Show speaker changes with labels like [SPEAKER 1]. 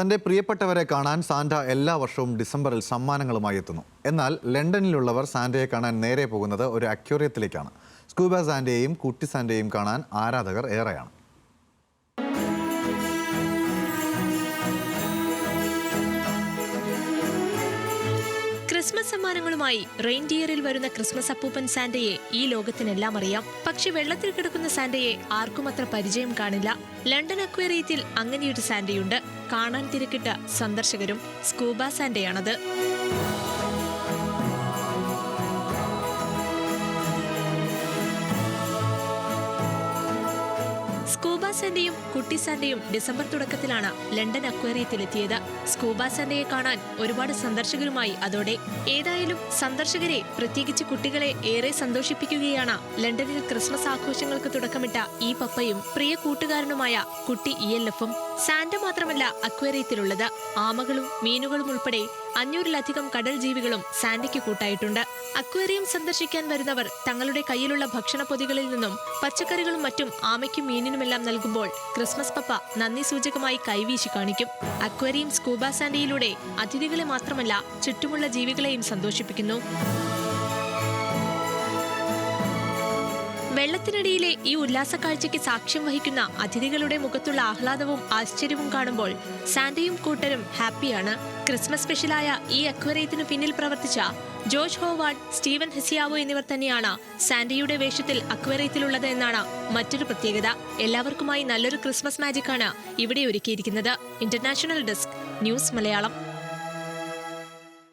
[SPEAKER 1] തന്റെ പ്രിയപ്പെട്ടവരെ കാണാൻ സാന്റ എല്ലാ വർഷവും ഡിസംബറിൽ സമ്മാനങ്ങളുമായി എത്തുന്നു. എന്നാൽ ലണ്ടനിലുള്ളവർ സാന്റയെ കാണാൻ നേരെ പോകുന്നത് ഒരു അക്വേറിയത്തിലേക്കാണ്. സ്കൂബ സാന്റയെയും കുട്ടി സാന്റയെയും കാണാൻ ആരാധകർ ഏറെയാണ്.
[SPEAKER 2] ക്രിസ്മസ് സമ്മാനങ്ങളുമായി റെയിൻഡിയറിൽ വരുന്ന ക്രിസ്മസ് അപ്പൂപ്പൻ സാന്റയെ ഈ ലോകത്തിനെല്ലാം അറിയാം. പക്ഷെ വെള്ളത്തിൽ കിടക്കുന്ന സാന്റയെ ആർക്കും അത്ര പരിചയം കാണില്ല. ലണ്ടൻ അക്വേറിയത്തിൽ അങ്ങനെയൊരു സാന്റയുണ്ട്. കാണാൻ തിരക്കിട്ട സന്ദർശകരും. സ്കൂബ സാന്റയാണത്. സ്കൂബ സാന്റയും കുട്ടി സാന്റയും ഡിസംബർ തുടക്കത്തിലാണ് ലണ്ടൻ അക്വേറിയത്തിലെത്തിയത്. സ്കൂബ സാന്റയെ കാണാൻ ഒരുപാട് സന്ദർശകരുമായി അതോടെ. ഏതായാലും സന്ദർശകരെ, പ്രത്യേകിച്ച് കുട്ടികളെ ഏറെ സന്തോഷിപ്പിക്കുകയാണ് ലണ്ടനിൽ ക്രിസ്മസ് ആഘോഷങ്ങൾക്ക് തുടക്കമിട്ട ഈ പപ്പയും പ്രിയ കൂട്ടുകാരനുമായ കുട്ടി ELFും. സാന്റ മാത്രമല്ല അക്വേറിയത്തിലുള്ളത്. ആമകളും മീനുകളും ഉൾപ്പെടെ 500-ലധികം കടൽ ജീവികളും സാന്റയ്ക്ക് കൂട്ടായിട്ടുണ്ട്. അക്വേറിയം സന്ദർശിക്കാൻ വരുന്നവർ തങ്ങളുടെ കയ്യിലുള്ള ഭക്ഷണ പൊതികളിൽ നിന്നും പച്ചക്കറികളും മറ്റും ആമയ്ക്കും മീനിനുമെല്ലാം നൽകുമ്പോൾ ക്രിസ്മസ് പപ്പ നന്ദി സൂചകമായി കൈവീശി കാണിക്കും. അക്വേറിയം സ്കൂബ സാന്റയിലൂടെ അതിഥികളെ മാത്രമല്ല ചുറ്റുമുള്ള ജീവികളെയും സന്തോഷിപ്പിക്കുന്നു. വെള്ളത്തിനടിയിലെ ഈ ഉല്ലാസ കാഴ്ചയ്ക്ക് സാക്ഷ്യം വഹിക്കുന്ന അതിഥികളുടെ മുഖത്തുള്ള ആഹ്ലാദവും ആശ്ചര്യവും കാണുമ്പോൾ സാന്റയും കൂട്ടരും ഹാപ്പിയാണ്. ക്രിസ്മസ് സ്പെഷ്യലായ ഈ അക്വേറിയത്തിനു പിന്നിൽ പ്രവർത്തിച്ച ജോർജ് ഹോവാർഡ്, സ്റ്റീവൻ ഹെസിയാവോ എന്നിവർ തന്നെയാണ് സാന്റയുടെ വേഷത്തിൽ അക്വേറിയത്തിലുള്ളത് എന്നാണ് മറ്റൊരു പ്രത്യേകത. എല്ലാവർക്കുമായി നല്ലൊരു ക്രിസ്മസ് മാജിക്കാണ് ഇവിടെ ഒരുക്കിയിരിക്കുന്നത്. International desk, news Malayalam.